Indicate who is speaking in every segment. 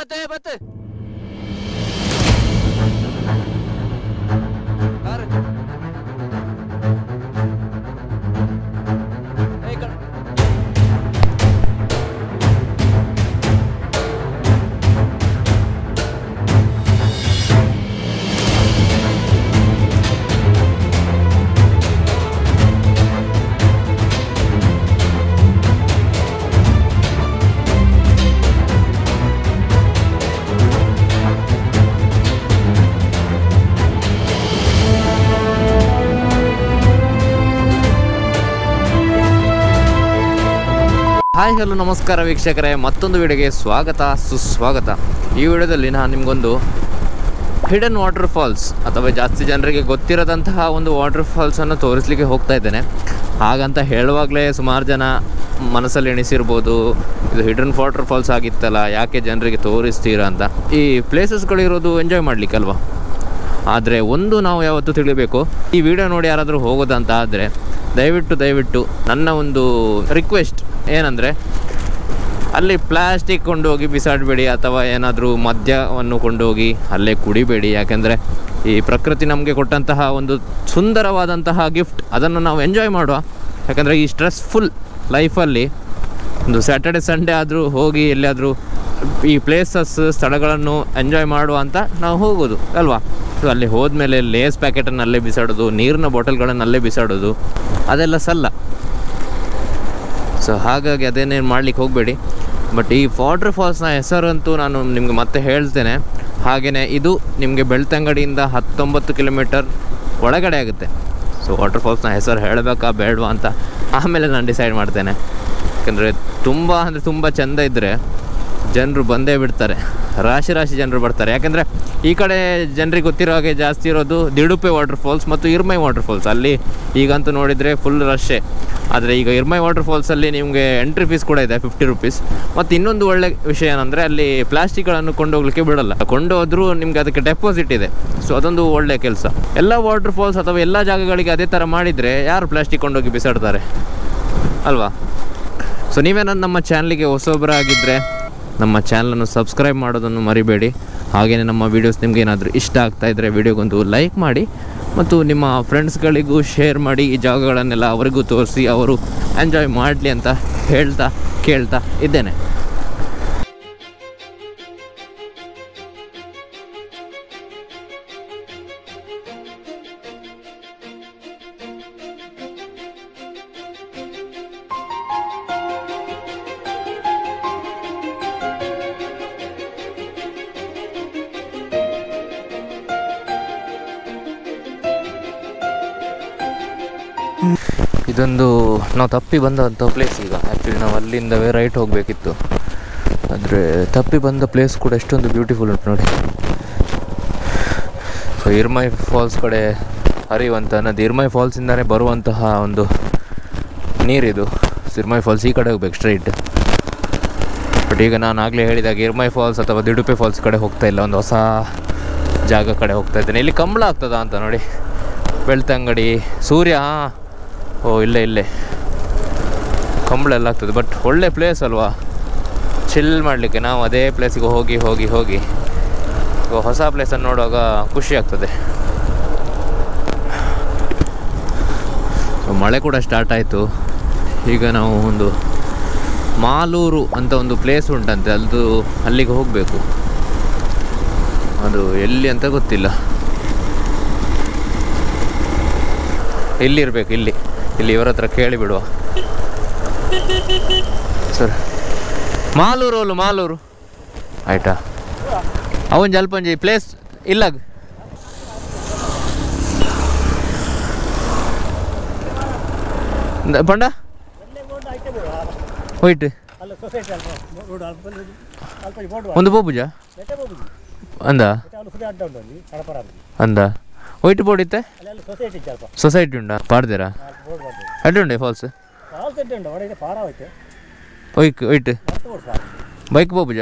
Speaker 1: ಬತ್ತೆ hi hello ನಮಸ್ಕಾರ ವೀಕ್ಷಕರೇ, ಮತ್ತೊಂದು ವಿಡಿಯೋಗೆ ಸ್ವಾಗತ ಸುಸ್ವಾಗತ. ಈ ವಿಡಿಯೋದಲ್ಲಿ ನಾನು ನಿಮಗೊಂದು ಹಿಡನ್ ವಾಟರ್ ಫಾಲ್ಸ್ ಅಥವಾ ಜಾಸ್ತಿ ಜನರಿಗೆ ಗೊತ್ತಿರೋದಂತಹ ಒಂದು ವಾಟರ್ ಫಾಲ್ಸನ್ನು ತೋರಿಸಲಿಕ್ಕೆ ಹೋಗ್ತಾ ಇದ್ದೇನೆ. ಹಾಗಂತ ಹೇಳುವಾಗಲೇ ಸುಮಾರು ಜನ ಮನಸ್ಸಲ್ಲಿ ಎಣಿಸಿರ್ಬೋದು, ಇದು ಹಿಡನ್ ವಾಟರ್ ಫಾಲ್ಸ್ ಆಗಿತ್ತಲ್ಲ, ಯಾಕೆ ಜನರಿಗೆ ತೋರಿಸ್ತೀರಾ ಅಂತ. ಈ ಪ್ಲೇಸಸ್ಗಳಿರೋದು ಎಂಜಾಯ್ ಮಾಡಲಿಕ್ಕಲ್ವ. ಆದರೆ ಒಂದು ನಾವು ಯಾವತ್ತೂ ತಿಳಿಬೇಕು, ಈ ವಿಡಿಯೋ ನೋಡಿ ಯಾರಾದರೂ ಹೋಗೋದಂತ ಆದರೆ ದಯವಿಟ್ಟು ನನ್ನ ಒಂದು ರಿಕ್ವೆಸ್ಟ್ ಏನಂದರೆ, ಅಲ್ಲಿ ಪ್ಲಾಸ್ಟಿಕ್ ಕೊಂಡೋಗಿ ಬಿಸಾಡಬೇಡಿ ಅಥವಾ ಏನಾದರೂ ಮದ್ಯವನ್ನು ಕೊಂಡೋಗಿ ಅಲ್ಲೇ ಕುಡಿಬೇಡಿ. ಯಾಕೆಂದರೆ ಈ ಪ್ರಕೃತಿ ನಮಗೆ ಕೊಟ್ಟಂತಹ ಒಂದು ಸುಂದರವಾದಂತಹ ಗಿಫ್ಟ್, ಅದನ್ನು ನಾವು ಎಂಜಾಯ್ ಮಾಡುವ. ಯಾಕೆಂದರೆ ಈ ಸ್ಟ್ರೆಸ್ಫುಲ್ ಲೈಫಲ್ಲಿ ಒಂದು ಸ್ಯಾಟರ್ಡೆ ಸಂಡೇ ಆದರೂ ಹೋಗಿ ಎಲ್ಲಿಯಾದರೂ ಈ ಪ್ಲೇಸಸ್ ಸ್ಥಳಗಳನ್ನು ಎಂಜಾಯ್ ಮಾಡುವ ಅಂತ ನಾವು ಹೋಗೋದು ಅಲ್ವಾ. ಸೊ ಅಲ್ಲಿ ಹೋದ್ಮೇಲೆ ಲೇಸ್ ಪ್ಯಾಕೆಟನ್ನು ಅಲ್ಲೇ ಬಿಸಾಡೋದು, ನೀರಿನ ಬಾಟಲ್ಗಳನ್ನು ಅಲ್ಲೇ ಬಿಸಾಡೋದು, ಅದೆಲ್ಲ ಸಲ್ಲ. ಸೊ ಹಾಗಾಗಿ ಅದೇನೇನು ಮಾಡಲಿಕ್ಕೆ ಹೋಗಬೇಡಿ. ಬಟ್ ಈ ವಾಟರ್ ಫಾಲ್ಸ್ನ ಹೆಸರಂತೂ ನಾನು ನಿಮಗೆ ಮತ್ತೆ ಹೇಳ್ತೇನೆ. ಹಾಗೆಯೇ ಇದು ನಿಮಗೆ ಬೆಳ್ತಂಗಡಿಯಿಂದ 19 ಕಿಲೋಮೀಟರ್ ಒಳಗಡೆ ಆಗುತ್ತೆ. ಸೊ ವಾಟರ್ ಫಾಲ್ಸ್ನ ಹೆಸರು ಹೇಳಬೇಕಾ ಬೇಡವಾ ಅಂತ ಆಮೇಲೆ ನಾನು ಡಿಸೈಡ್ ಮಾಡ್ತೇನೆ. ಯಾಕಂದರೆ ತುಂಬ ಚೆಂದ ಇದ್ದರೆ ಜನರು ಬಂದೇ ಬಿಡ್ತಾರೆ, ರಾಶಿ ಜನರು ಬರ್ತಾರೆ. ಯಾಕೆಂದರೆ ಈ ಕಡೆ ಜನರಿಗೆ ಗೊತ್ತಿರೋ ಹಾಗೆ ಜಾಸ್ತಿ ಇರೋದು ದಿಡುಪೆ ವಾಟರ್ ಫಾಲ್ಸ್ ಮತ್ತು ಇರ್ಮೈ ವಾಟರ್ ಫಾಲ್ಸ್. ಅಲ್ಲಿ ಈಗಂತೂ ನೋಡಿದರೆ ಫುಲ್ ರಶ್ಶೇ. ಆದರೆ ಈಗ ಇರ್ಮೈ ವಾಟರ್ ಫಾಲ್ಸಲ್ಲಿ ನಿಮಗೆ ಎಂಟ್ರಿ ಫೀಸ್ ಕೂಡ ಇದೆ 50 ರುಪೀಸ್. ಮತ್ತು ಇನ್ನೊಂದು ಒಳ್ಳೆ ವಿಷಯ ಏನಂದರೆ, ಅಲ್ಲಿ ಪ್ಲಾಸ್ಟಿಕ್ಗಳನ್ನು ಕೊಂಡೋಗ್ಲಿಕ್ಕೆ ಬಿಡೋಲ್ಲ. ಕೊಂಡೋದ್ರೂ ನಿಮಗೆ ಅದಕ್ಕೆ ಡೆಪಾಸಿಟ್ ಇದೆ. ಸೊ ಅದೊಂದು ಒಳ್ಳೆಯ ಕೆಲಸ. ಎಲ್ಲ ವಾಟರ್ ಫಾಲ್ಸ್ ಅಥವಾ ಎಲ್ಲ ಜಾಗಗಳಿಗೆ ಅದೇ ಥರ ಮಾಡಿದರೆ ಯಾರು ಪ್ಲಾಸ್ಟಿಕ್ ಕೊಂಡೋಗಿ ಬಿಸಾಡ್ತಾರೆ ಅಲ್ವಾ. ಸೊ ನೀವೇನಾದ್ರು ನಮ್ಮ ಚಾನಲಿಗೆ ಹೊಸೊಬ್ಬರಾಗಿದ್ದರೆ ನಮ್ಮ ಚಾನಲನ್ನು ಸಬ್ಸ್ಕ್ರೈಬ್ ಮಾಡೋದನ್ನು ಮರಿಬೇಡಿ. ಹಾಗೆಯೇ ನಮ್ಮ ವೀಡಿಯೋಸ್ ನಿಮಗೆ ಏನಾದರೂ ಇಷ್ಟ ಆಗ್ತಾಯಿದ್ರೆ ವಿಡಿಯೋಗೊಂದು ಲೈಕ್ ಮಾಡಿ ಮತ್ತು ನಿಮ್ಮ ಫ್ರೆಂಡ್ಸ್ಗಳಿಗೂ ಶೇರ್ ಮಾಡಿ. ಈ ಜಾಗಗಳನ್ನೆಲ್ಲ ಅವರಿಗೂ ತೋರಿಸಿ ಅವರು ಎಂಜಾಯ್ ಮಾಡಲಿ ಅಂತ ಕೇಳ್ತಾ ಇದ್ದೇನೆ. ಇದೊಂದು ನಾವು ತಪ್ಪಿ ಬಂದಂಥ ಪ್ಲೇಸ್. ಈಗ ಆ್ಯಕ್ಚುಲಿ ನಾವು ಅಲ್ಲಿಂದವೇ ರೈಟ್ ಹೋಗಬೇಕಿತ್ತು, ಆದರೆ ತಪ್ಪಿ ಬಂದ ಪ್ಲೇಸ್ ಕೂಡ ಎಷ್ಟೊಂದು ಬ್ಯೂಟಿಫುಲ್ ಉಂಟು ನೋಡಿ. ಸೊ ಇರ್ಮೈ ಫಾಲ್ಸ್ ಕಡೆ ಹರಿಯುವಂಥ ನದಿ, ಇರ್ಮೈ ಫಾಲ್ಸಿಂದನೇ ಬರುವಂತಹ ಒಂದು ನೀರಿದು. ಇರ್ಮೈ ಫಾಲ್ಸ್ ಈ ಕಡೆ ಹೋಗ್ಬೇಕು ಸ್ಟ್ರೈಟ್. ಬಟ್ ಈಗ ನಾನು ಆಗಲೇ ಹೇಳಿದಾಗ ಇರ್ಮೈ ಫಾಲ್ಸ್ ಅಥವಾ ದಿಡುಪೆ ಫಾಲ್ಸ್ ಕಡೆ ಹೋಗ್ತಾ ಇಲ್ಲ, ಒಂದು ಹೊಸ ಜಾಗ ಕಡೆ ಹೋಗ್ತಾ ಇದ್ದೇನೆ. ಇಲ್ಲಿ ಕಂಬಳ ಆಗ್ತದ ಅಂತ ನೋಡಿ, ಬೆಳ್ತಂಗಡಿ ಸೂರ್ಯ. ಇಲ್ಲೇ ಕಂಬಳ ಎಲ್ಲ ಆಗ್ತದೆ. ಬಟ್ ಒಳ್ಳೆ ಪ್ಲೇಸ್ ಅಲ್ವಾ ಚಿಲ್ ಮಾಡಲಿಕ್ಕೆ. ನಾವು ಅದೇ ಪ್ಲೇಸಿಗೆ ಹೋಗಿ ಹೊಸ ಪ್ಲೇಸನ್ನು ನೋಡುವಾಗ ಖುಷಿ ಆಗ್ತದೆ. ಮಳೆ ಕೂಡ ಸ್ಟಾರ್ಟ್ ಆಯಿತು. ಈಗ ನಾವು ಒಂದು ಮಾಲೂರು ಅಂತ ಒಂದು ಪ್ಲೇಸ್ ಉಂಟಂತೆ, ಅಲ್ಲಿಗೆ ಹೋಗಬೇಕು. ಅದು ಎಲ್ಲಿ ಅಂತ ಗೊತ್ತಿಲ್ಲ. ಇಲ್ಲಿರಬೇಕು, ಇಲ್ಲಿ ಇವರ ಹತ್ರ ಕೇಳಿಬಿಡುವ. ಸರ್ ಮಾಲೂರು ಆಯ್ತಾ? ಅವನ್ ಜಲ್ಪಂಜಿ ಪ್ಲೇಸ್ ಇಲ್ಲ ಪಂಡ ಹೋಯ್ತು ಒಂದು ಬೋಬುಜ ಅಂದ ಹೋಯ್ತು ಬೋಡಿತ್ತೆ ಸೊಸೈಟಿ ಉಂಟಾ ಪಾಡ್ದೇರಾ ಅಡ್ಡುಂಡೆ ಫಾಲ್ಸ್ ಹೋಯ್ತು ಬೈಕ್ ಬೋಬುಜ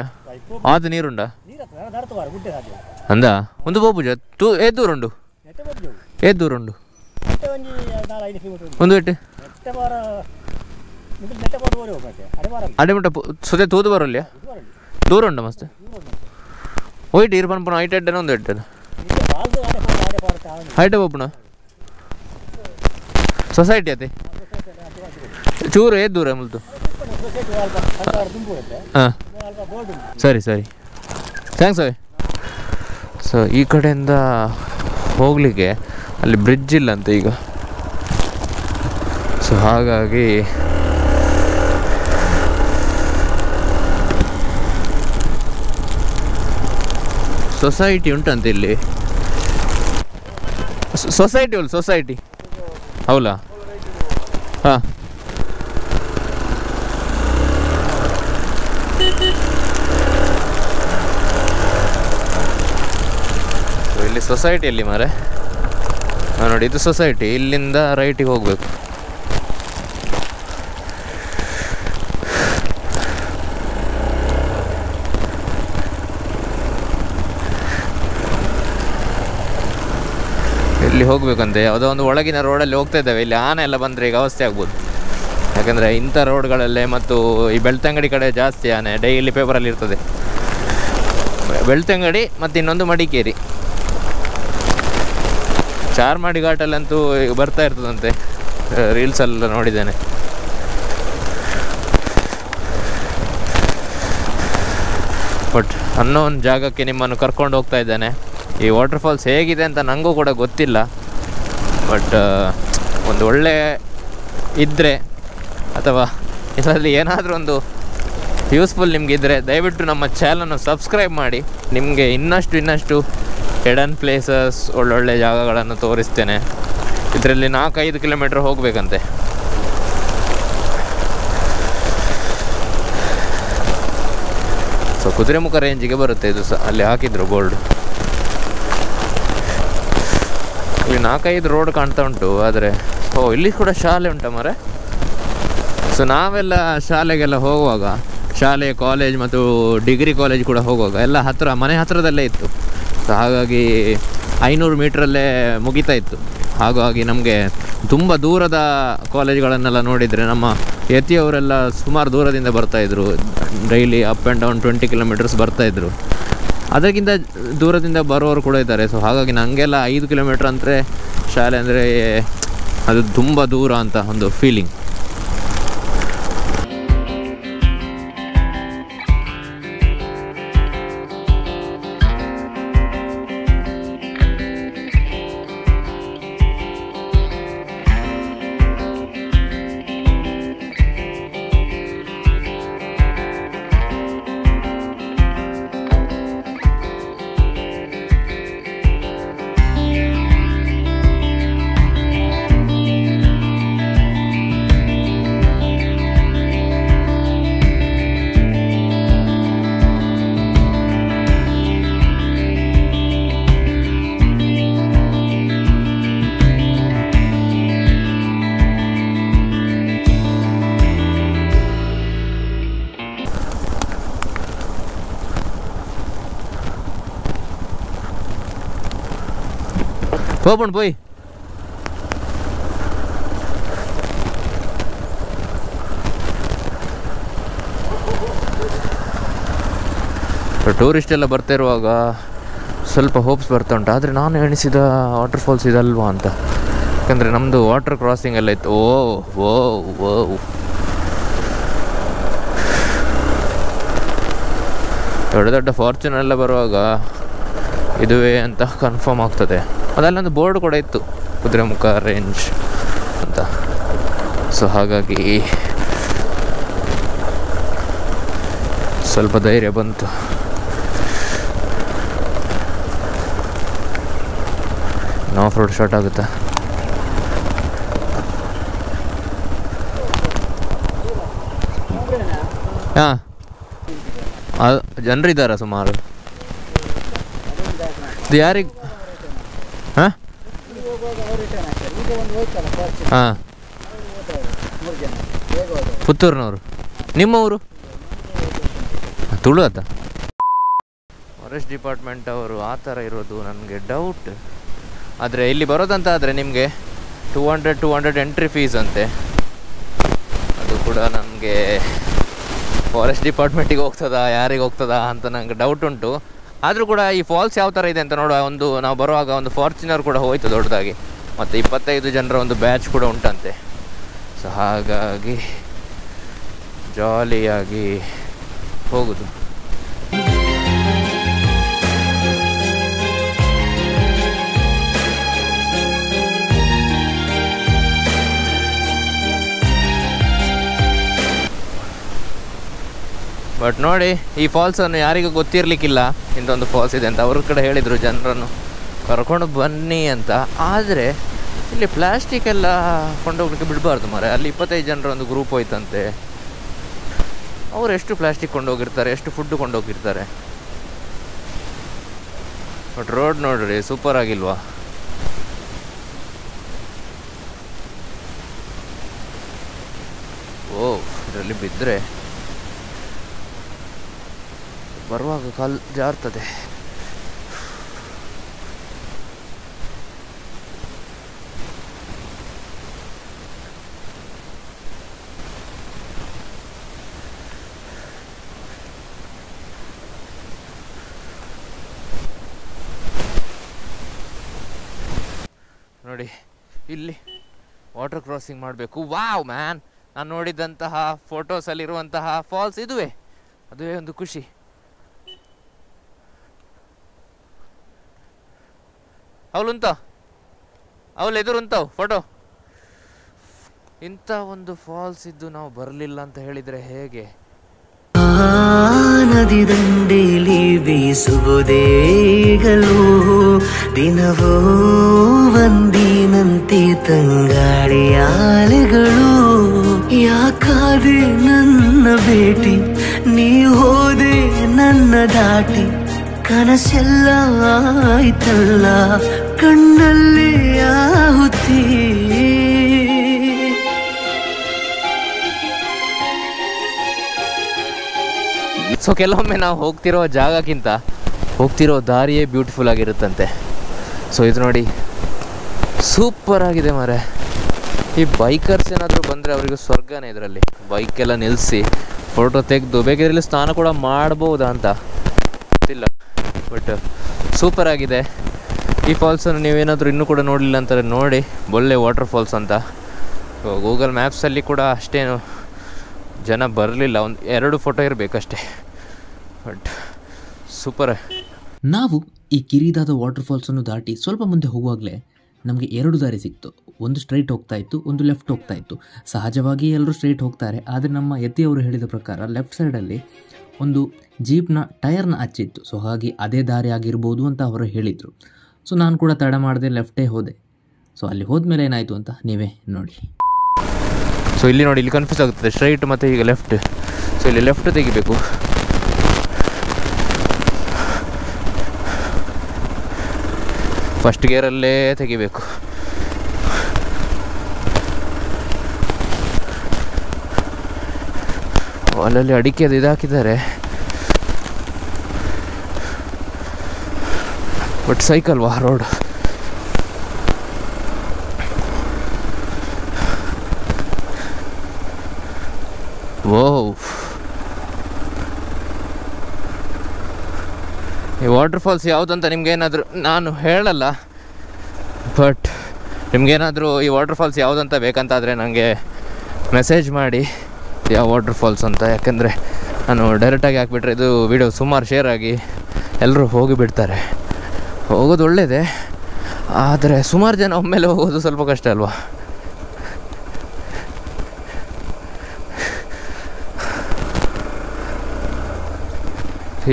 Speaker 1: ಆದ ನೀರುಂಡ ಅಂದ ಒಂದು ಬೋಬುಜ ಏದ್ ದೂರ ಉಂಡು ಒಂದು ಎಟ್ಟು ಅಡೆ ಮುಟ್ಟ ಸೊತೆ ತೂದು ಬರಲ್ಲ ದೂರ ಉಂಡ ಮಸ್ತ್ ಹೋಯ್ತು ಇರ್ಬನ್ ಪುನಃ ಹೈಟ್ ಎಡ್ಡನ ಒಂದು ಎಡ್ಡನ ಹೈಟ್ ಪುನಃ ಸೊಸೈಟಿ ಅದೇ ಚೂರು ಏದು ದೂರ ಮುಲ್ತು ಹಾಂ ಸರಿ ಸರಿ ಥ್ಯಾಂಕ್ಸ್ ಅವೆ. ಸೊ ಈ ಕಡೆಯಿಂದ ಹೋಗಲಿಕ್ಕೆ ಅಲ್ಲಿ ಬ್ರಿಡ್ಜ್ ಇಲ್ಲಂತೆ ಈಗ. ಸೊ ಹಾಗಾಗಿ ಸೊಸೈಟಿ ಉಂಟಂತೆ ಇಲ್ಲಿ. ಸೊಸೈಟಿ ಹೌದಾ? ಹಾಂ ಇಲ್ಲಿ ಸೊಸೈಟಿಯಲ್ಲಿ ಮಾರೆ ನೋಡಿ, ಇದು ಸೊಸೈಟಿ. ಇಲ್ಲಿಂದ ರೈಟಿಗೆ ಹೋಗಬೇಕು. ಇಲ್ಲಿ ಹೋಗ್ಬೇಕಂತೆ, ಯಾವುದೋ ಒಂದು ಒಳಗಿನ ರೋಡಲ್ಲಿ ಹೋಗ್ತಾ ಇದ್ದೇವೆ. ಇಲ್ಲಿ ಆನೆ ಎಲ್ಲ ಬಂದರೆ ಈಗ ಅವಸ್ಥೆ ಆಗ್ಬೋದು. ಯಾಕಂದರೆ ಇಂಥ ರೋಡ್ಗಳಲ್ಲೇ ಮತ್ತು ಈ ಬೆಳ್ತಂಗಡಿ ಕಡೆ ಜಾಸ್ತಿ ಆನೆ, ಡೈಲಿ ಪೇಪರಲ್ಲಿ ಇರ್ತದೆ. ಬೆಳ್ತಂಗಡಿ ಮತ್ತು ಇನ್ನೊಂದು ಮಡಿಕೇರಿ. ಚಾರ್ಮಾಡಿ ಘಾಟಲ್ಲಂತೂ ಈಗ ಬರ್ತಾ ಇರ್ತದಂತೆ, ರೀಲ್ಸೆಲ್ಲ ನೋಡಿದ್ದೇನೆ. ಬಟ್ ಅನ್ನೋ ಒಂದು ಜಾಗಕ್ಕೆ ನಿಮ್ಮನ್ನು ಕರ್ಕೊಂಡು ಹೋಗ್ತಾ ಇದ್ದೇನೆ. ಈ ವಾಟರ್ ಫಾಲ್ಸ್ ಹೇಗಿದೆ ಅಂತ ನನಗೂ ಕೂಡ ಗೊತ್ತಿಲ್ಲ. ಬಟ್ ಒಂದು ಒಳ್ಳೆ ಇದ್ದರೆ ಅಥವಾ ಇದರಲ್ಲಿ ಏನಾದರೂ ಒಂದು ಯೂಸ್ಫುಲ್ ನಿಮಗಿದ್ರೆ ದಯವಿಟ್ಟು ನಮ್ಮ ಚಾನಲನ್ನು ಸಬ್ಸ್ಕ್ರೈಬ್ ಮಾಡಿ. ನಿಮಗೆ ಇನ್ನಷ್ಟು ಹಿಡನ್ ಪ್ಲೇಸಸ್, ಒಳ್ಳೊಳ್ಳೆ ಜಾಗಗಳನ್ನು ತೋರಿಸ್ತೇನೆ. ಇದರಲ್ಲಿ 4-5 ಕಿಲೋಮೀಟ್ರ್ ಹೋಗಬೇಕಂತೆ. ಸೊ ಕುದುರೆಮುಖ ರೇಂಜಿಗೆ ಬರುತ್ತೆ ಇದು ಸಹ, ಅಲ್ಲಿ ಹಾಕಿದ್ರು ಬೋರ್ಡ್. ಇಲ್ಲಿ 4-5 ರೋಡ್ ಕಾಣ್ತಾ ಉಂಟು. ಆದರೆ ಇಲ್ಲಿ ಕೂಡ ಶಾಲೆ ಉಂಟ ಮರೆ. ಸೊ ನಾವೆಲ್ಲ ಶಾಲೆಗೆಲ್ಲ ಹೋಗುವಾಗ, ಶಾಲೆ, ಕಾಲೇಜ್ ಮತ್ತು ಡಿಗ್ರಿ ಕಾಲೇಜ್ ಕೂಡ ಹೋಗುವಾಗ ಎಲ್ಲ ಮನೆ ಹತ್ತಿರದಲ್ಲೇ ಇತ್ತು. ಸೊ ಹಾಗಾಗಿ 500 ಮೀಟ್ರಲ್ಲೇ ಮುಗಿತಾ ಇತ್ತು. ಹಾಗಾಗಿ ನಮಗೆ ತುಂಬ ದೂರದ ಕಾಲೇಜ್ಗಳನ್ನೆಲ್ಲ ನೋಡಿದರೆ ನಮ್ಮ ಯತಿಯವರೆಲ್ಲ ಸುಮಾರು ದೂರದಿಂದ ಬರ್ತಾಯಿದ್ರು. Daily up and down 20 kilometres ಬರ್ತಾಯಿದ್ರು. ಅದಕ್ಕಿಂತ ದೂರದಿಂದ ಬರೋರು ಕೂಡ ಇದ್ದಾರೆ. ಸೊ ಹಾಗಾಗಿ ನನಗೆಲ್ಲ 5 ಕಿಲೋಮೀಟ್ರ್ ಅಂದರೆ ಶಾಲೆ ಅಂದರೆ ಅದು ತುಂಬ ದೂರ ಅಂತ ಒಂದು ಫೀಲಿಂಗ್. ಹೋಗ್ಬಂಡು போய் ಟೂರಿಸ್ಟ್ ಎಲ್ಲ ಬರ್ತಾ ಇರುವಾಗ ಸ್ವಲ್ಪ ಹೋಪ್ಸ್ ಬರ್ತಾ ಉಂಟು. ಆದರೆ ನಾನು ಎಣಿಸಿದ ವಾಟರ್ ಫಾಲ್ಸ್ ಇದಲ್ವಾ ಅಂತ. ಯಾಕಂದರೆ ನಮ್ಮದು ವಾಟರ್ ಕ್ರಾಸಿಂಗ್ ಎಲ್ಲ ಇತ್ತು. ದೊಡ್ಡ ದೊಡ್ಡ ಫಾರ್ಚುನರ್ ಎಲ್ಲ ಬರುವಾಗ ಇದುವೇ ಅಂತ ಕನ್ಫರ್ಮ್ ಆಗ್ತದೆ. ಅದಲ್ಲೊಂದು ಬೋರ್ಡ್ ಕೂಡ ಇತ್ತು, ಕುದುರೆಮುಖ ರೇಂಜ್ ಅಂತ. ಸೊ ಹಾಗಾಗಿ ಸ್ವಲ್ಪ ಧೈರ್ಯ ಬಂತು. ಆಫ್ ರೋಡ್ ಸ್ಟಾರ್ಟ್ ಆಗುತ್ತಾ? ಹಾಂ, ಜನರಿದ್ದಾರಾ ಸುಮಾರು? ಇದು ಯಾರಿಗೆ? ಹಾಂ ಹಾಂ, ಪುತ್ತೂರಿನವರು. ನಿಮ್ಮವರು ತುಳು ಆತ? ಫಾರೆಸ್ಟ್ ಡಿಪಾರ್ಟ್ಮೆಂಟ್ ಅವರು ಆ ಥರ ಇರೋದು ನನಗೆ ಡೌಟ್. ಆದರೆ ಇಲ್ಲಿ ಬರೋದಂತ ಆದರೆ ನಿಮಗೆ 200 ಎಂಟ್ರಿ ಫೀಸ್ ಅಂತೆ. ಅದು ಕೂಡ ನನಗೆ ಫಾರೆಸ್ಟ್ ಡಿಪಾರ್ಟ್ಮೆಂಟಿಗೆ ಹೋಗ್ತದಾ ಯಾರಿಗೆ ಹೋಗ್ತದಾ ಅಂತ ನನಗೆ ಡೌಟ್ ಉಂಟು. ಆದರೂ ಕೂಡ ಈ ಫಾಲ್ಸ್ ಯಾವ ಥರ ಇದೆ ಅಂತ ನೋಡುವ. ಒಂದು ನಾವು ಬರುವಾಗ ಒಂದು ಫಾರ್ಚುನರ್ ಕೂಡ ಹೋಯ್ತು ದೊಡ್ಡದಾಗಿ, ಮತ್ತು 25 ಜನರ ಒಂದು ಬ್ಯಾಚ್ ಕೂಡ ಉಂಟಂತೆ. ಸೊ ಹಾಗಾಗಿ ಜಾಲಿಯಾಗಿ ಹೋಗುದು. ಬಟ್ ನೋಡಿ, ಈ ಫಾಲ್ಸನ್ನು ಯಾರಿಗೂ ಗೊತ್ತಿರಲಿಕ್ಕಿಲ್ಲ ಇಂಥೊಂದು ಫಾಲ್ಸ್ ಇದೆ ಅಂತ. ಅವ್ರ ಕಡೆ ಹೇಳಿದರು ಜನರನ್ನು ಕರ್ಕೊಂಡು ಬನ್ನಿ ಅಂತ. ಆದರೆ ಇಲ್ಲಿ ಪ್ಲಾಸ್ಟಿಕ್ ಎಲ್ಲ ಕೊಂಡೋಗ್ಲಿಕ್ಕೆ ಬಿಡಬಾರ್ದು ಮಾರೆ. ಅಲ್ಲಿ 25 ಜನರ ಒಂದು ಗ್ರೂಪ್ ಹೋಯ್ತಂತೆ. ಅವ್ರು ಎಷ್ಟು ಪ್ಲಾಸ್ಟಿಕ್ ಕೊಂಡೋಗಿರ್ತಾರೆ, ಎಷ್ಟು ಫುಡ್ ಕೊಂಡೋಗಿರ್ತಾರೆ. ಬಟ್ ರೋಡ್ ನೋಡ್ರಿ ಸೂಪರ್ ಆಗಿಲ್ವಾ? ಓ, ಇದರಲ್ಲಿ ಬಿದ್ದರೆ ಬರುವಾಗ ಕಾಲು ಜಾರ್ತದೆ. ನೋಡಿ, ಇಲ್ಲಿ ವಾಟರ್ ಕ್ರಾಸಿಂಗ್ ಮಾಡಬೇಕು. ವಾವ್ ಮ್ಯಾನ್, ನಾನು ನೋಡಿದಂತಹ ಫೋಟೋಸಲ್ಲಿರುವಂತಹ ಫಾಲ್ಸ್ ಇದುವೇ. ಅದುವೇ ಒಂದು ಖುಷಿ. ಅವಳು ಎದುರುಂತಾವ್ ಫೋಟೋ. ಇಂಥ ಒಂದು ಫಾಲ್ಸ್ ಇದ್ದು ನಾವು ಬರಲಿಲ್ಲ ಅಂತ ಹೇಳಿದರೆ ಹೇಗೆ?
Speaker 2: ನದಿ ದಂಡೆಲಿ ಬೀಸುವುದೇಗಲು ದಿನವೋ ಒಂದಿನಂತೆ ತಂಗಾಳಿಯಾಲೆಗಳು. ಯಾಕಾದೆ ನನ್ನ ಭೇಟಿ, ನೀ ಹೋದೆ ನನ್ನ ದಾಟಿ. ಕನಸೆಲ್ಲ ಆಯ್ತಲ್ಲ ಕಣ್ಣಲ್ಲಿ ಆಹುತಿ.
Speaker 1: ಸೊ ಕೆಲವೊಮ್ಮೆ ನಾವು ಹೋಗ್ತಿರೋ ಜಾಗಕ್ಕಿಂತ ಹೋಗ್ತಿರೋ ದಾರಿಯೇ ಬ್ಯೂಟಿಫುಲ್ ಆಗಿರುತ್ತಂತೆ. ಸೊ ಇದು ನೋಡಿ, ಸೂಪರ್ ಆಗಿದೆ ಮಾರೆ. ಈ ಬೈಕರ್ಸ್ ಏನಾದರೂ ಬಂದರೆ ಅವರಿಗೆ ಸ್ವರ್ಗನೇ ಇದರಲ್ಲಿ. ಬೈಕೆಲ್ಲ ನಿಲ್ಲಿಸಿ ಫೋಟೋ ತೆಗೆದು ಬೇಕಾದ್ರೆ ಸ್ನಾನ ಕೂಡ ಮಾಡ್ಬೋದಾ ಅಂತ ಗೊತ್ತಿಲ್ಲ. ಬಟ್ ಸೂಪರ್ ಆಗಿದೆ. ಈ ಫಾಲ್ಸನ್ನು ನೀವೇನಾದರೂ ಇನ್ನೂ ಕೂಡ ನೋಡಲಿಲ್ಲ ಅಂತಾರೆ ನೋಡಿ, ಒಳ್ಳೆ ವಾಟರ್ ಫಾಲ್ಸ್ ಅಂತ. ಗೂಗಲ್ ಮ್ಯಾಪ್ಸಲ್ಲಿ ಕೂಡ ಅಷ್ಟೇನು ಜನ ಬರಲಿಲ್ಲ, ಒಂದು 2 ಫೋಟೋ ಇರಬೇಕಷ್ಟೇ. But super.
Speaker 3: ನಾವು ಈ ಕಿರಿದಾದ ವಾಟರ್ ಫಾಲ್ಸನ್ನು ದಾಟಿ ಸ್ವಲ್ಪ ಮುಂದೆ ಹೋಗುವಾಗಲೇ ನಮಗೆ 2 ದಾರಿ ಸಿಕ್ತು. ಒಂದು ಸ್ಟ್ರೈಟ್ ಹೋಗ್ತಾ ಇತ್ತು, ಒಂದು ಲೆಫ್ಟ್ ಹೋಗ್ತಾ ಇತ್ತು. ಸಹಜವಾಗಿ ಎಲ್ಲರೂ ಸ್ಟ್ರೈಟ್ ಹೋಗ್ತಾರೆ. ಆದರೆ ನಮ್ಮ ಯತಿಯವರು ಹೇಳಿದ ಪ್ರಕಾರ ಲೆಫ್ಟ್ ಸೈಡಲ್ಲಿ ಒಂದು ಜೀಪ್ನ ಟೈರ್ನ ಹಚ್ಚಿತ್ತು. ಸೊ ಹಾಗೆ ಅದೇ ದಾರಿ ಆಗಿರ್ಬೋದು ಅಂತ ಅವರು ಹೇಳಿದರು. ಸೊ ನಾನು ಕೂಡ ತಡ ಮಾಡದೆ ಲೆಫ್ಟೇ ಹೋದೆ. ಸೊ ಅಲ್ಲಿ ಹೋದ್ಮೇಲೆ ಏನಾಯಿತು ಅಂತ ನೀವೇ ನೋಡಿ.
Speaker 1: ಸೊ ಇಲ್ಲಿ ನೋಡಿ, ಇಲ್ಲಿ ಕನ್ಫ್ಯೂಸ್ ಆಗುತ್ತದೆ ಸ್ಟ್ರೈಟ್ ಮತ್ತು ಈಗ ಲೆಫ್ಟ್. ಸೊ ಇಲ್ಲಿ ಲೆಫ್ಟ್ ತೆಗಿಬೇಕು. ಫಸ್ಟ್ ಗೇರಲ್ಲೇ ತೆಗಿಬೇಕು. ಅಲ್ಲಲ್ಲಿ ಅಡಿಕೆ ಅದು ಇದಾಕಿದ್ದಾರೆ. ಬಟ್ ಸೈಕಲ್ ವಾ ರೋಡ್. ಓ, ಈ ವಾಟರ್ ಫಾಲ್ಸ್ ಯಾವುದಂತ ನಿಮ್ಗೇನಾದರೂ ನಾನು ಹೇಳಲ್ಲ. ಬಟ್ ನಿಮಗೇನಾದರೂ ಈ ವಾಟರ್ ಫಾಲ್ಸ್ ಯಾವುದಂತ ಬೇಕಂತಾದರೆ ನನಗೆ ಮೆಸೇಜ್ ಮಾಡಿ ಯಾವ ವಾಟರ್ ಫಾಲ್ಸ್ ಅಂತ. ಯಾಕೆಂದರೆ ನಾನು ಡೈರೆಕ್ಟಾಗಿ ಹಾಕಿಬಿಟ್ರೆ ಇದು ವಿಡಿಯೋ ಸುಮಾರು ಶೇರ್ ಆಗಿ ಎಲ್ಲರೂ ಹೋಗಿಬಿಡ್ತಾರೆ. ಹೋಗೋದು ಒಳ್ಳೆಯದೇ, ಆದರೆ ಸುಮಾರು ಜನ ಒಮ್ಮೆಲೆ ಹೋಗೋದು ಸ್ವಲ್ಪ ಕಷ್ಟ ಅಲ್ವಾ?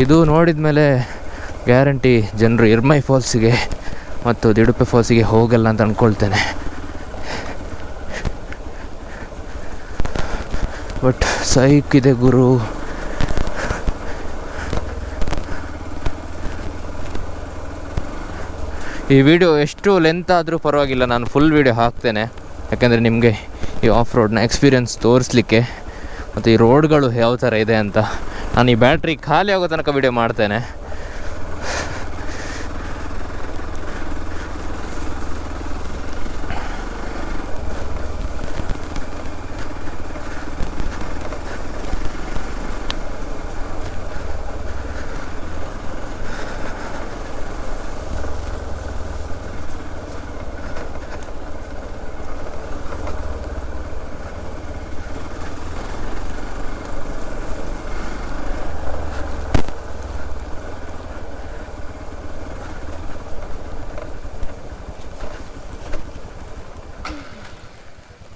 Speaker 1: ಇದು ನೋಡಿದ ಮೇಲೆ ಗ್ಯಾರಂಟಿ ಜನರು ಇರ್ಮೈ ಫಾಲ್ಸಿಗೆ ಮತ್ತು ದಿಡುಪೆ ಫಾಲ್ಸಿಗೆ ಹೋಗಲ್ಲ ಅಂತ ಅಂದ್ಕೊಳ್ತೇನೆ. ಬಟ್ ಸೈಕ್ ಇದೆ ಗುರು. ಈ ವಿಡಿಯೋ ಎಷ್ಟು ಲೆಂತ್ ಆದರೂ ಪರವಾಗಿಲ್ಲ, ನಾನು ಫುಲ್ ವಿಡಿಯೋ ಹಾಕ್ತೇನೆ. ಯಾಕೆಂದರೆ ನಿಮಗೆ ಈ ಆಫ್ ರೋಡ್ನ ಎಕ್ಸ್ಪೀರಿಯನ್ಸ್ ತೋರಿಸ್ಲಿಕ್ಕೆ ಮತ್ತು ಈ ರೋಡ್ಗಳು ಯಾವ ಥರ ಇದೆ ಅಂತ. ನಾನು ಈ ಬ್ಯಾಟ್ರಿ ಖಾಲಿ ಆಗೋ ತನಕ ವಿಡಿಯೋ ಮಾಡ್ತೇನೆ.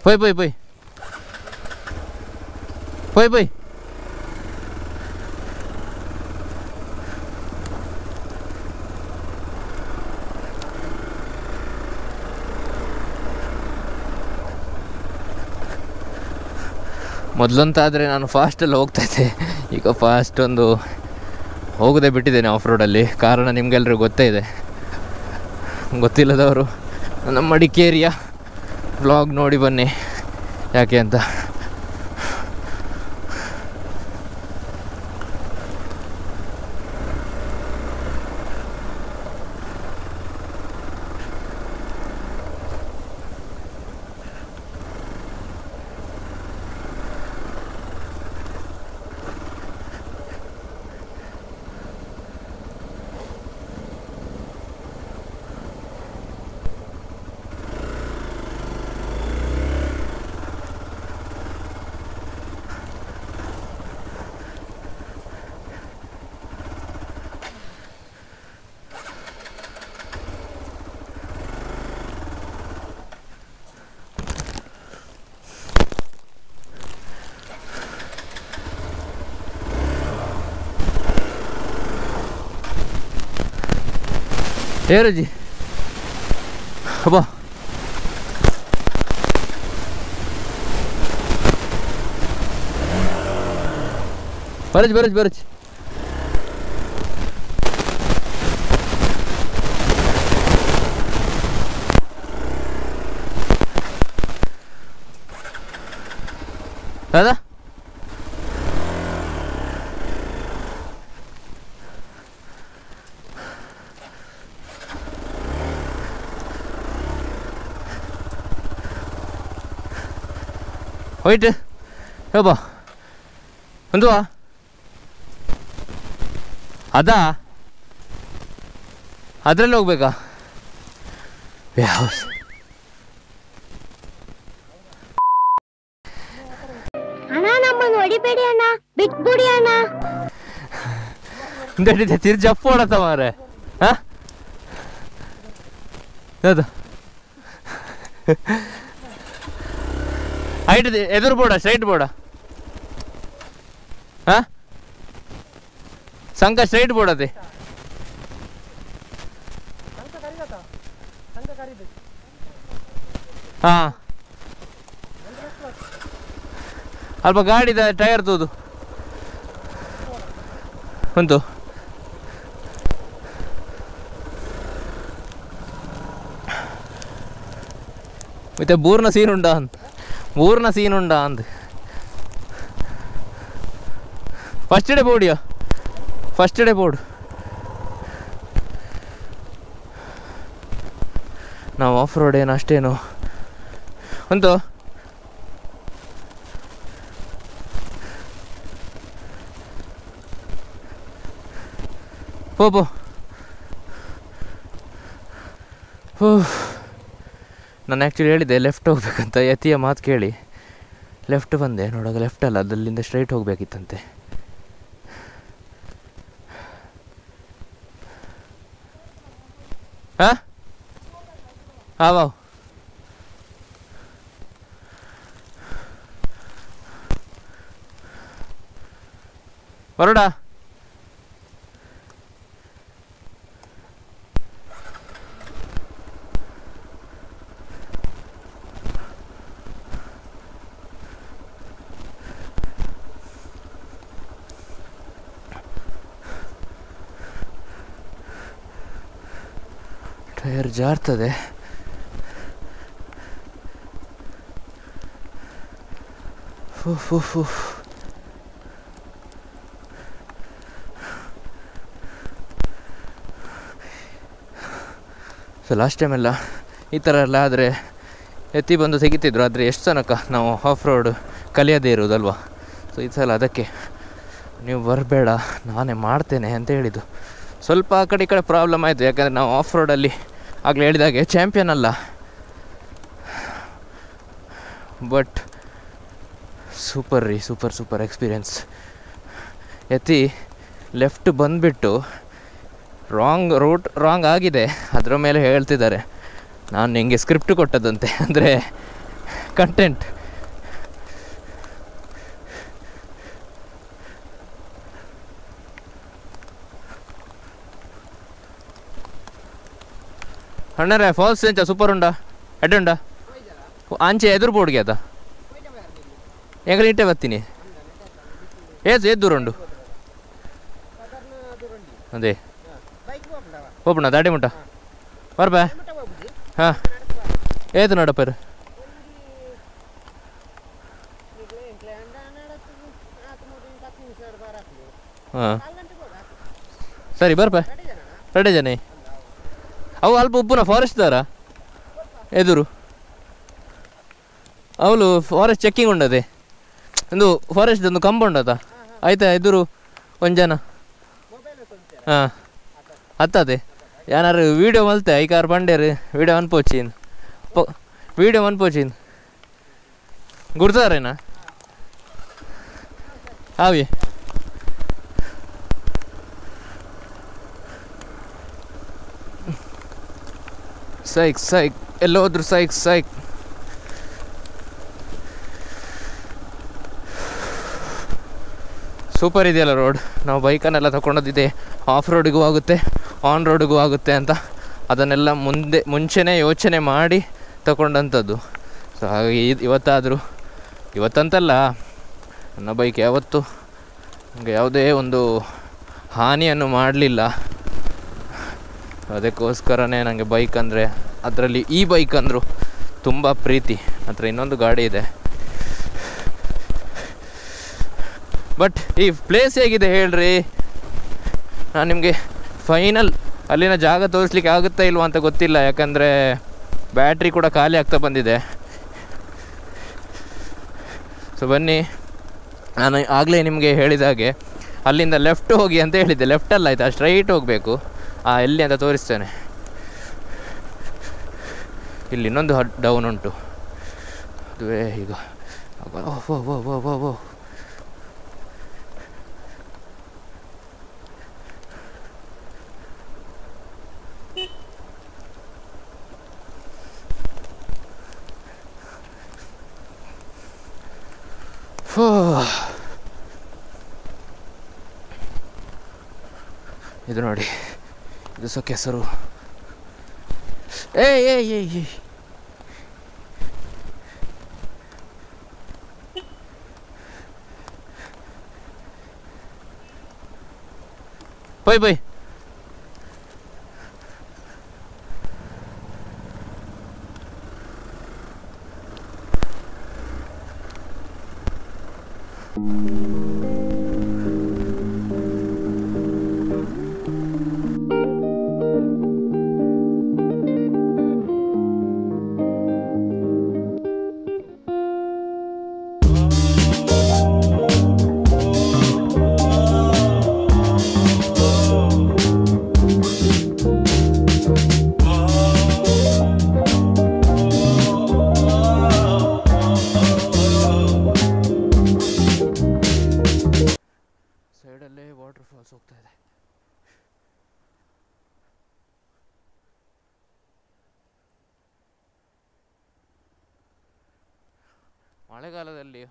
Speaker 1: ಪೊಯ್ ಪೊಯ್ ಪೊಯ್ ಪೊಯ್ ಪೊಯ್ ಮೊದಲಂತಾದರೆ ನಾನು ಫಾಸ್ಟಲ್ಲಿ ಹೋಗ್ತಾಯಿದ್ದೆ, ಈಗ ಫಾಸ್ಟ್ ಒಂದು ಹೋಗದೆ ಬಿಟ್ಟಿದ್ದೇನೆ ಆಫ್ ರೋಡಲ್ಲಿ. ಕಾರಣ ನಿಮಗೆಲ್ಲರಿಗೂ ಗೊತ್ತೇ ಇದೆ, ಗೊತ್ತಿಲ್ಲದವರು ನಮ್ಮ ಮಡಿಕೇರಿಯ ವ್ಲಾಗ್ ನೋಡಿ ಬನ್ನಿ ಯಾಕೆ ಅಂತ. ಏರಜಿ ಅಬ್ಬಾ ಬರಜ್ ಬರಜ್ ಬರಜ್ ದಾದಾ ಹೋಯ್ತು ಹೇಬಾ ಒಂದುವಾ ಅದಾ ಅದರಲ್ಲಿ ಹೋಗ್ಬೇಕಾ?
Speaker 4: ಅಣ್ಣ ನಮ್ಮನ್ನು ಹೊಡಿಬೇಡಿ ಅಣ್ಣ, ಬಿಟ್ಬಿಡಿ ಅಣ್ಣ.
Speaker 1: ತಿರ್ಜಿ ಅಪ್ಪ ಹೊಡತ್ತ ಮಾರೆ. ಅದು ಹೈಟ್ ಎದುರು ಬೋಡ ಸ್ಟ್ರೈಟ್ ಬೋಡ ಸಂಕ ಸ್ಟ್ರೈಟ್ ಬೋಡದೆ ಹಾ ಅಲ್ಪ ಗಾಡಿದ ಟೈರ್ ತೂದು ಉಂಟು. ಮತ್ತೆ ಊರ್ನ ಸೀನ್ ಉಂಟಾ ಅಂತ ಫಸ್ಟ್ ಡೇ ಬೋಡಿಯಾ ಫಸ್ಟ್ ಡೇ ಬೋರ್ಡ್ ನಾವು ಆಫ್ ರೋಡ್ ಏನು ಅಷ್ಟೇನು ಉಂಟು. ಪೋ ನಾನು ಆ್ಯಕ್ಚುಲಿ ಹೇಳಿದ್ದೆ ಲೆಫ್ಟ್ ಹೋಗ್ಬೇಕಂತ, ಯತಿಯ ಮಾತು ಕೇಳಿ ಲೆಫ್ಟ್ ಬಂದೆ. ನೋಡೋಕೆ ಲೆಫ್ಟ್ ಅಲ್ಲ, ಅದಲ್ಲಿಂದ ಸ್ಟ್ರೈಟ್ ಹೋಗ್ಬೇಕಿತ್ತಂತೆ. ಹಾಂ ಹಾಂ ಹೊರಡ ಟೈರ್ ಜಾರ್ತದೆ. ಸೊ ಲಾಸ್ಟ್ ಟೈಮೆಲ್ಲ ಈ ಥರ ಎಲ್ಲ ಆದರೆ ಎತ್ತಿ ಬಂದು ತೆಗಿತಿದ್ರು, ಆದರೆ ಎಷ್ಟು ತನಕ ನಾವು ಆಫ್ ರೋಡ್ ಕಲಿಯೋದೇ ಇರೋದಲ್ವ. ಸೊ ಈ ಸಲ ಅದಕ್ಕೆ ನೀವು ಬರಬೇಡ ನಾನೇ ಮಾಡ್ತೇನೆ ಅಂತ ಹೇಳಿದ್ದು. ಸ್ವಲ್ಪ ಆ ಕಡೆ ಈ ಕಡೆ ಪ್ರಾಬ್ಲಮ್ ಆಯಿತು, ಯಾಕಂದರೆ ನಾವು ಆಫ್ ರೋಡಲ್ಲಿ ಆಗಲೇ ಹೇಳಿದಾಗೆ ಚಾಂಪಿಯನ್ ಅಲ್ಲ. ಬಟ್ ಸೂಪರ್ ರೀ, ಸೂಪರ್ ಎಕ್ಸ್ಪೀರಿಯನ್ಸ್. ಎತ್ತಿ ಲೆಫ್ಟ್ ಬಂದುಬಿಟ್ಟು ರೂಟ್ ರಾಂಗ್ ಆಗಿದೆ, ಅದರ ಮೇಲೆ ಹೇಳ್ತಿದ್ದಾರೆ. ನಾನು ನಿಮಗೆ ಸ್ಕ್ರಿಪ್ಟ್ ಕೊಟ್ಟದಂತೆ, ಅಂದರೆ ಕಂಟೆಂಟ್. ಅಣ್ಣರೇ ಫಾಲ್ಸ್ ಎಂಚ ಸೂಪರ್ ಉಂಡ ಎಡ್ಡುಂಡ ಅಂಚೆ ಎದುರು ಬೋಡ್ಗೆ ಅದ ಎಂಗಲ ಇಟ್ಟೆ ಬರ್ತೀನಿ ಏದು ದೂರ ಉಂಡು ಅದೇ ಹೋಪಣ ದಾಡಿ ಮುಟ್ಟ ಬರ್ಬಾ ಹಾಂ ಏದು ನೋಡಪ್ಪರು ಹಾಂ ಸರಿ ಬರ್ಬಾ ರೆಡಿ ಜನ ಅವು ಅಲ್ಪ ಉಪ್ಪುನ ಫಾರೆಸ್ಟ್ ದಾರ ಎದುರು ಅವಳು ಫಾರೆಸ್ಟ್ ಚೆಕ್ಕಿಂಗ್ ಉಂಡದೆ ಒಂದು ಫಾರೆಸ್ಟ್ ಒಂದು ಕಂಪೌಂಡ್ ಅದ ಆಯ್ತಾ ಎದುರು ಒಂದು ಜನ ಹಾಂ ಹತ್ತದೆ ಏನಾರು ವೀಡಿಯೋ ಮಲ್ತೆ ಐಕಾರು ಬಂಡ್ಯಾರು ವೀಡಿಯೋ ಅನ್ಪೋಚಿನ್ ವೀಡಿಯೋ ಅನ್ಪೋಚಿನ್ ಗುರ್ತಾರೇನಾ ಹಾವಿ ಸೈಕ್ ಸೈಕ್ ಎಲ್ಲೋದ್ರು ಸೈಕ್ ಸೈಕ್ ಸೂಪರ್ ಇದೆಯಲ್ಲ ರೋಡ್. ನಾವು ಬೈಕನ್ನೆಲ್ಲ ತಗೊಂಡೋದಿದೆ ಆಫ್ ರೋಡಿಗೂ ಆಗುತ್ತೆ ಆನ್ ರೋಡಿಗೂ ಆಗುತ್ತೆ ಅಂತ ಅದನ್ನೆಲ್ಲ ಮುಂಚೆನೇ ಯೋಚನೆ ಮಾಡಿ ತಗೊಂಡಂಥದ್ದು. ಸೊ ಹಾಗಾಗಿ ಇವತ್ತಾದರೂ ಇವತ್ತಂತಲ್ಲ ನನ್ನ ಬೈಕ್ ಯಾವತ್ತೂ ನನಗೆ ಯಾವುದೇ ಒಂದು ಹಾನಿಯನ್ನು ಮಾಡಲಿಲ್ಲ. ಅದಕ್ಕೋಸ್ಕರನೇ ನನಗೆ ಬೈಕ್ ಅಂದರೆ ಅದರಲ್ಲಿ ಈ ಬೈಕ್ ಅಂದರು ತುಂಬ ಪ್ರೀತಿ. ಹತ್ರ ಇನ್ನೊಂದು ಗಾಡಿ ಇದೆ. ಬಟ್ ಈ ಪ್ಲೇಸ್ ಹೇಗಿದೆ ಹೇಳ್ರಿ, ನಾನು ನಿಮಗೆ ಫೈನಲ್ ಅಲ್ಲಿನ ಜಾಗ ತೋರಿಸ್ಲಿಕ್ಕೆ ಆಗುತ್ತಾ ಇಲ್ವಾ ಅಂತ ಗೊತ್ತಿಲ್ಲ. ಯಾಕಂದರೆ ಬ್ಯಾಟ್ರಿ ಕೂಡ ಖಾಲಿ ಆಗ್ತಾ ಬಂದಿದೆ. ಸೊ ಬನ್ನಿ, ನಾನು ಆಗಲೇ ನಿಮಗೆ ಹೇಳಿದಾಗೆ ಅಲ್ಲಿಂದ ಲೆಫ್ಟ್ ಹೋಗಿ ಅಂತ ಹೇಳಿದ್ದೆ. ಲೆಫ್ಟಲ್ಲ ಆಯಿತಾ, ಸ್ಟ್ರೈಟ್ ಹೋಗಬೇಕು. ಎಲ್ಲಿ ಅಂತ ತೋರಿಸ್ತೇನೆ. ಇಲ್ಲಿ ಇನ್ನೊಂದು ಡೌನ್ ಉಂಟು, ಅದುವೇ ಈಗ. ಇದು ನೋಡಿ, ಇದು ಸಹ ಕೆಸರು. ಏ ಬೈ ಬೈ. ಸೈಡಲ್ಲೇ ವಾಟರ್ ಫಾಲ್ಸ್ ಹೋಗ್ತಾ ಇದೆ. ಮಳೆಗಾಲದಲ್ಲಿ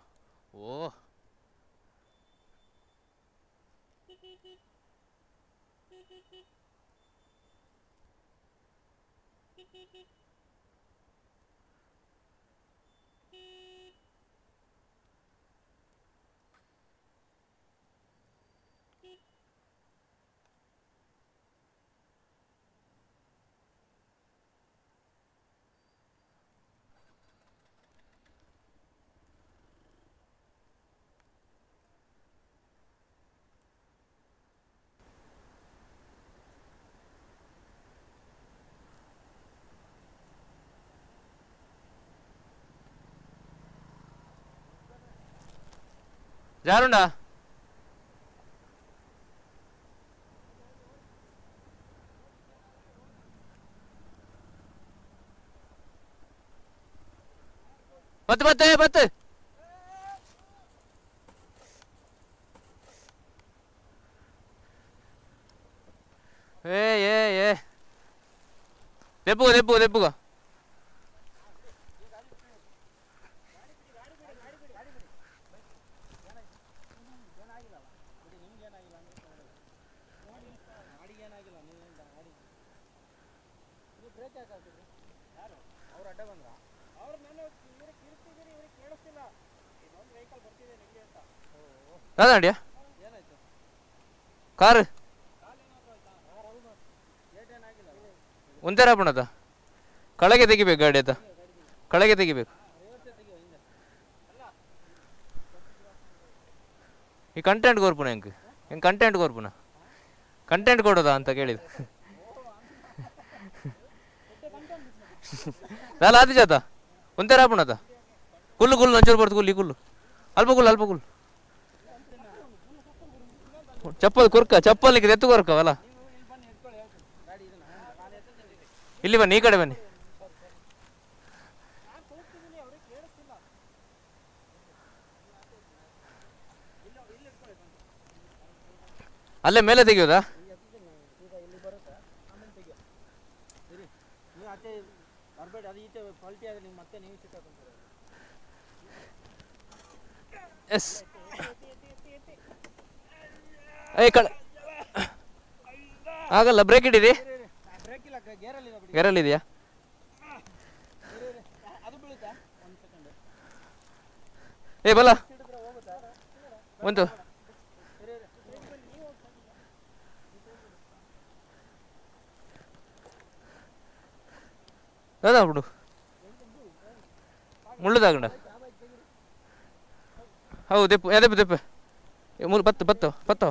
Speaker 1: ಜಾರುಂಡಾ ಬತ್ತು ಏ ತೆಪ್ಪುಗ ಅಡಿಯ ಕಾರ್ ಒಂದೇರಾಪಣದ ಕಳೆಗೆ ತೆಗಿಬೇಕು ಗಾಡಿ ಆಯ್ತಾ ಕಳೆಗೆ ತೆಗಿಬೇಕು ಈ ಕಂಟೆಂಟ್ ಕೋರ್ಪುನ ಹೆಂಗೆ ಕಂಟೆಂಟ್ ಕೋರ್ಪುನ ಕಂಟೆಂಟ್ ಕೊಡೋದಾ ಅಂತ ಕೇಳಿದ ನಾನು ಆದಿ ಜಾತ ಒಂದೇರಾಪಣದ ಕುಲ್ಲು ಕುಲ್ಲು ಒಂಚೂರು ಬರ್ತು ಕುಲ್ಲಿ ಕುಲ್ಲು ಅಲ್ಪ ಕುಲ್ಲು ಚಪ್ಪಲ್ ಕೊರ್ಕ ಚಪ್ಪಲ್ಗೆ ಎತ್ತು ಕೊರ್ಕವಲ್ಲ ಇಲ್ಲಿ ಬನ್ನಿ ಈ ಕಡೆ ಬನ್ನಿ ಅಲ್ಲೇ ಮೇಲೆ ತೆಗಿಯೋದಾ ಎಸ್ ಆಗಲ್ಲ ಬ್ರೇಕ್ ಇಟ್ಟಿರಿ ಗೇರಲ್ಲಿ ಇದೆಯಾ ಬಲ್ಲ ಒಂದು ಅದ ಬಿಡು ಮುಳ್ಳುದಾಗಂಡ ಹೌದು ದೆಪ್ಪು ದೆಪ್ಪು ದೆಪ್ಪು ಬತ್ತು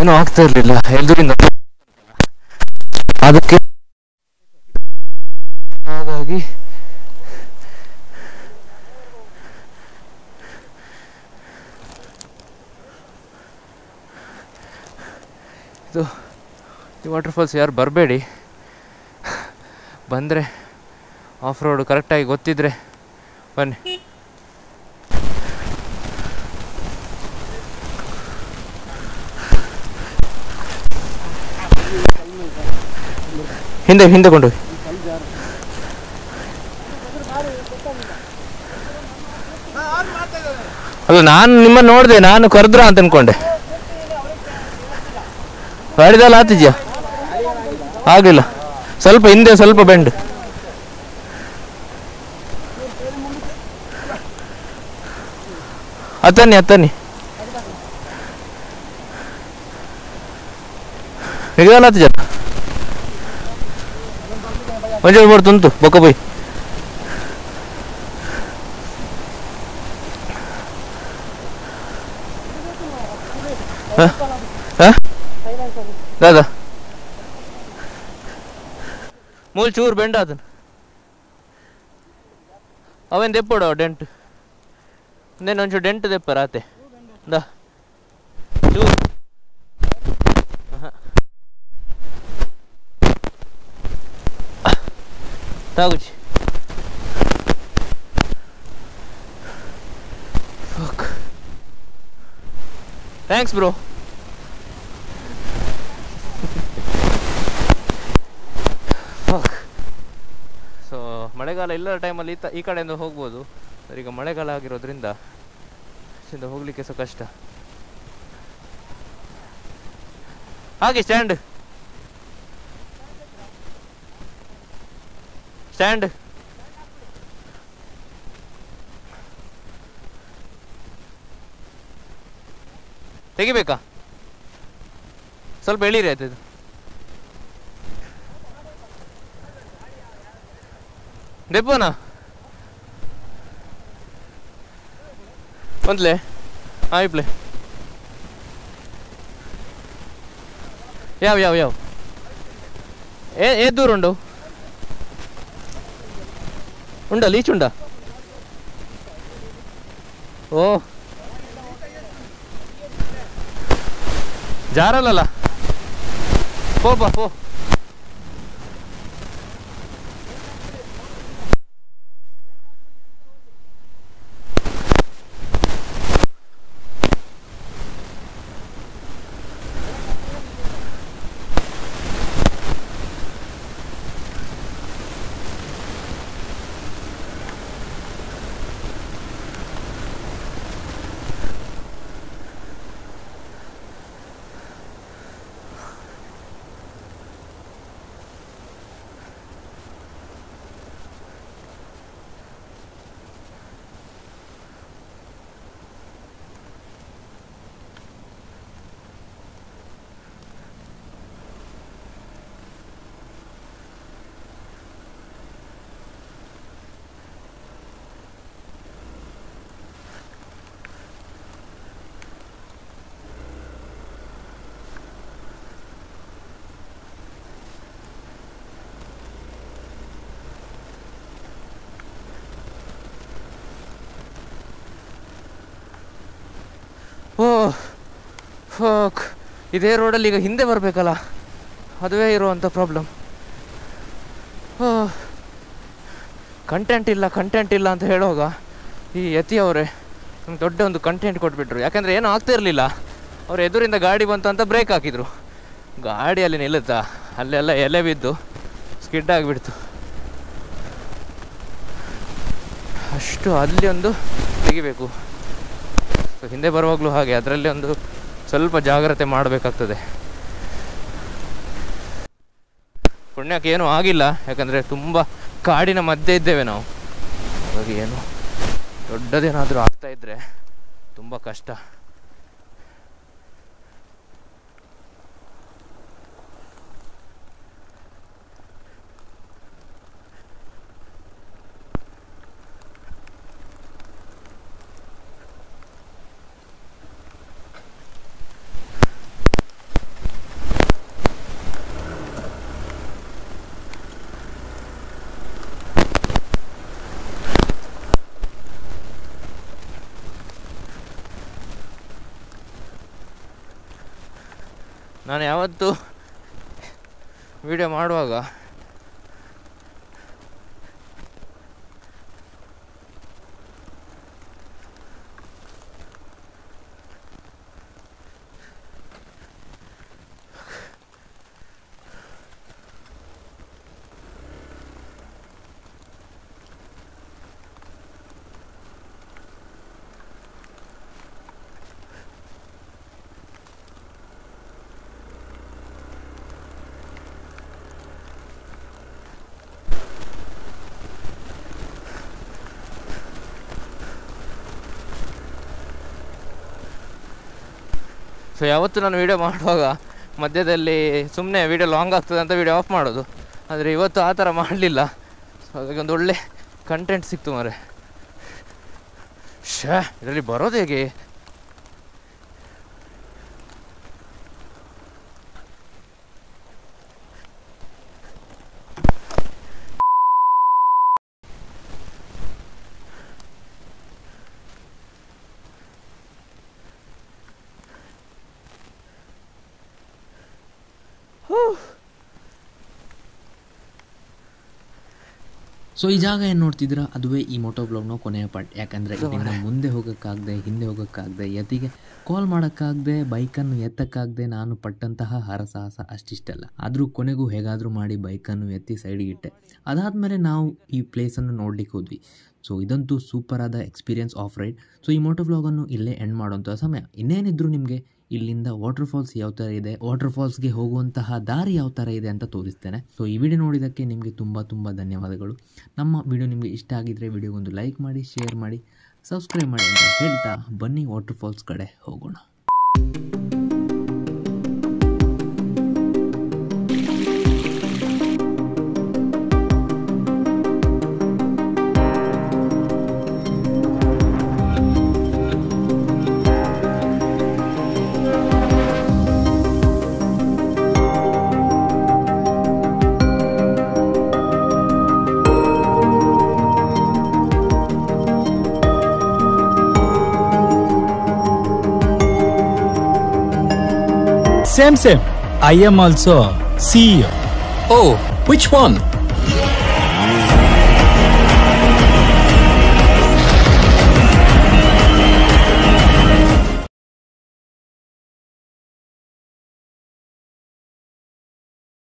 Speaker 1: ಏನೂ ಆಗ್ತಾ ಇರಲಿಲ್ಲ ಎಲ್ದೂರಿಂದ ಅದಕ್ಕೆ ಹಾಗಾಗಿ ಇದು ಈ ವಾಟರ್ ಫಾಲ್ಸ್ ಯಾರು ಬರಬೇಡಿ, ಬಂದರೆ ಆಫ್ ರೋಡು ಕರೆಕ್ಟಾಗಿ ಗೊತ್ತಿದ್ರೆ ಬನ್ನಿ. ಹಿಂದೆ ಹಿಂದೆ ಕೊಂಡು ಅಲ್ಲ, ನಾನು ನಿಮ್ಮನ್ನು ನೋಡಿದೆ, ನಾನು ಕರೆದ್ರ ಅಂತ ಅನ್ಕೊಂಡೆ. ಗಾಡಿದಲ್ಲಿ ಆತಿದ್ಯಾ? ಆಗಲಿಲ್ಲ, ಸ್ವಲ್ಪ ಹಿಂದೆ ಸ್ವಲ್ಪ ಬೆಂಡ್. ಹತ್ತನ್ನಿ ನಿಗಲ್ಲ ಆತಿದ್ಯ ಮಂಜು ಬರ್ತುಂಟು ಬೊಕ್ಕ ಪೋಯ್. ದಾದಾ ಮೂಲ್ ಚೂರು ಬೆಂಡ ಅದನ್ನು ಅವೇನು ತೆಪ್ಪೋಡು ಡೆಂಟ್ ಇನ್ನೇನು ಒಂಚೂರು ಡೆಂಟ್ ತೆಪ್ಪ ರಾತೆ ದಾ ಚೂರು ತಾಗುಚಿ. Thanks bro. ಸೊ ಮಳೆಗಾಲ ಇಲ್ಲದ ಟೈಮಲ್ಲಿ ಈ ಕಡೆಯಿಂದ ಹೋಗ್ಬೋದು. ಸರ್, ಈಗ ಮಳೆಗಾಲ ಆಗಿರೋದ್ರಿಂದ ಇಲ್ಲಿಂದ ಹೋಗ್ಲಿಕ್ಕೆ ಸಹ ಕಷ್ಟ. ಹಾಗೆ ಸ್ಟ್ಯಾಂಡ್ ತೆಗಿಬೇಕಾ? ಸ್ವಲ್ಪ ಎಳೀರಿ ಆಯ್ತು. ಇದು ದೆಪ್ಪೋನಾ ಒಂದ್ಲೆ ಆಯ್ಪ್ಲೆ ಯಾವ ఏ దూరం ఉండవు ఉండా లీచ్ ఉండా. ఓ జారాలలా పో. ಇದೇ ರೋಡಲ್ಲಿ ಈಗ ಹಿಂದೆ ಬರಬೇಕಲ್ಲ, ಅದುವೇ ಇರುವಂಥ ಪ್ರಾಬ್ಲಮ್. ಕಂಟೆಂಟ್ ಇಲ್ಲ ಅಂತ ಹೇಳುವಾಗ ಈ ಯತಿಯವರೇ ನಮ್ಗೆ ದೊಡ್ಡ ಒಂದು ಕಂಟೆಂಟ್ ಕೊಟ್ಬಿಟ್ರು. ಯಾಕಂದರೆ ಏನೂ ಆಗ್ತಾ ಇರಲಿಲ್ಲ, ಅವ್ರು ಎದುರಿಂದ ಗಾಡಿ ಬಂತು ಅಂತ ಬ್ರೇಕ್ ಹಾಕಿದ್ರು. ಗಾಡಿಯಲ್ಲಿ ನಿಲ್ಲುತ್ತಾ, ಅಲ್ಲೆಲ್ಲ ಎಲೆ ಬಿದ್ದು ಸ್ಕಿಡ್ ಆಗಿಬಿಡ್ತು. ಅಷ್ಟು ಅಲ್ಲಿ ಒಂದು ತೆಗಿಬೇಕು. ಸೊ ಹಿಂದೆ ಬರುವಾಗಲೂ ಹಾಗೆ ಅದರಲ್ಲಿ ಒಂದು ಸ್ವಲ್ಪ ಜಾಗ್ರತೆ ಮಾಡಬೇಕಾಗ್ತದೆ. ಪುಣ್ಯಕ್ಕೆ ಏನೂ ಆಗಿಲ್ಲ, ಯಾಕಂದರೆ ತುಂಬ ಕಾಡಿನ ಮಧ್ಯೆ ಇದ್ದೇವೆ ನಾವು. ಹಾಗಾಗಿ ಏನು ದೊಡ್ಡದೇನಾದರೂ ಆಗ್ತಾಯಿದ್ರೆ ತುಂಬ ಕಷ್ಟ. ನಾನು ಯಾವತ್ತೂ ವಿಡಿಯೋ ಮಾಡುವಾಗ ಸೊ ಯಾವತ್ತೂ ನಾನು ವೀಡಿಯೋ ಮಾಡುವಾಗ ಮಧ್ಯದಲ್ಲಿ ಸುಮ್ಮನೆ ವೀಡಿಯೋ ಲಾಂಗ್ ಆಗ್ತದೆ ಅಂತ ವೀಡಿಯೋ ಆಫ್ ಮಾಡೋದು. ಆದರೆ ಇವತ್ತು ಆ ಥರ ಮಾಡಲಿಲ್ಲ. ಸೊ ಅದಕ್ಕೆ ಒಂದು ಒಳ್ಳೆ ಕಂಟೆಂಟ್ ಸಿಕ್ತು ಮಾರೆ. ಇದರಲ್ಲಿ ಬರೋದು ಹೇಗೆ?
Speaker 3: ಸೊ ಈ ಜಾಗ ಏನು ನೋಡ್ತಿದ್ದೀರಾ, ಅದುವೇ ಈ ಮೋಟೋ ಬ್ಲಾಗ್ನ ಕೊನೆಯ ಪಾರ್ಟ್. ಯಾಕಂದರೆ ಇದರಿಂದ ಮುಂದೆ ಹೋಗೋಕ್ಕಾಗದೆ, ಹಿಂದೆ ಹೋಗೋಕ್ಕಾಗದೆ, ಯತಿಗೆ ಕಾಲ್ ಮಾಡೋಕ್ಕಾಗದೆ, ಬೈಕನ್ನು ಎತ್ತಕ್ಕಾಗದೆ ನಾನು ಪಟ್ಟಂತಹ ಹರಸಾಹಸ ಅಷ್ಟಿಷ್ಟಲ್ಲ. ಆದರೂ ಕೊನೆಗೂ ಹೇಗಾದರೂ ಮಾಡಿ ಬೈಕನ್ನು ಎತ್ತಿ ಸೈಡಿಗಿಟ್ಟೆ. ಅದಾದಮೇಲೆ ನಾವು ಈ ಪ್ಲೇಸನ್ನು ನೋಡ್ಲಿಕ್ಕೆ ಹೋದ್ವಿ. ಸೊ ಇದಂತೂ ಸೂಪರ್ ಆದ ಎಕ್ಸ್ಪೀರಿಯನ್ಸ್ ಆಫ್ ರೈಡ್. ಸೊ ಈ ಮೋಟೋ ವ್ಲಾಗನ್ನು ಇಲ್ಲೇ ಎಂಡ್ ಮಾಡೋಂಥ ಸಮಯ. ಇನ್ನೇನಿದ್ರು ನಿಮಗೆ ಇಲ್ಲಿಂದ ವಾಟರ್ ಫಾಲ್ಸ್ ಯಾವ ಥರ ಇದೆ, ವಾಟರ್ ಫಾಲ್ಸ್ಗೆ ಹೋಗುವಂತಹ ದಾರಿ ಯಾವ ಥರ ಇದೆ ಅಂತ ತೋರಿಸ್ತೇನೆ. ಸೊ ಈ ವಿಡಿಯೋ ನೋಡಿದ್ದಕ್ಕೆ ನಿಮಗೆ ತುಂಬ ಧನ್ಯವಾದಗಳು. ನಮ್ಮ ವಿಡಿಯೋ ನಿಮಗೆ ಇಷ್ಟ ಆಗಿದ್ದರೆ ವಿಡಿಯೋಗೊಂದು ಲೈಕ್ ಮಾಡಿ, ಶೇರ್ ಮಾಡಿ, ಸಬ್ಸ್ಕ್ರೈಬ್ ಮಾಡಿ ಅಂತ ಹೇಳ್ತಾ ಬನ್ನಿ ವಾಟರ್ ಫಾಲ್ಸ್ ಕಡೆ ಹೋಗೋಣ.
Speaker 5: Same. I am also CEO.
Speaker 6: Oh, which one?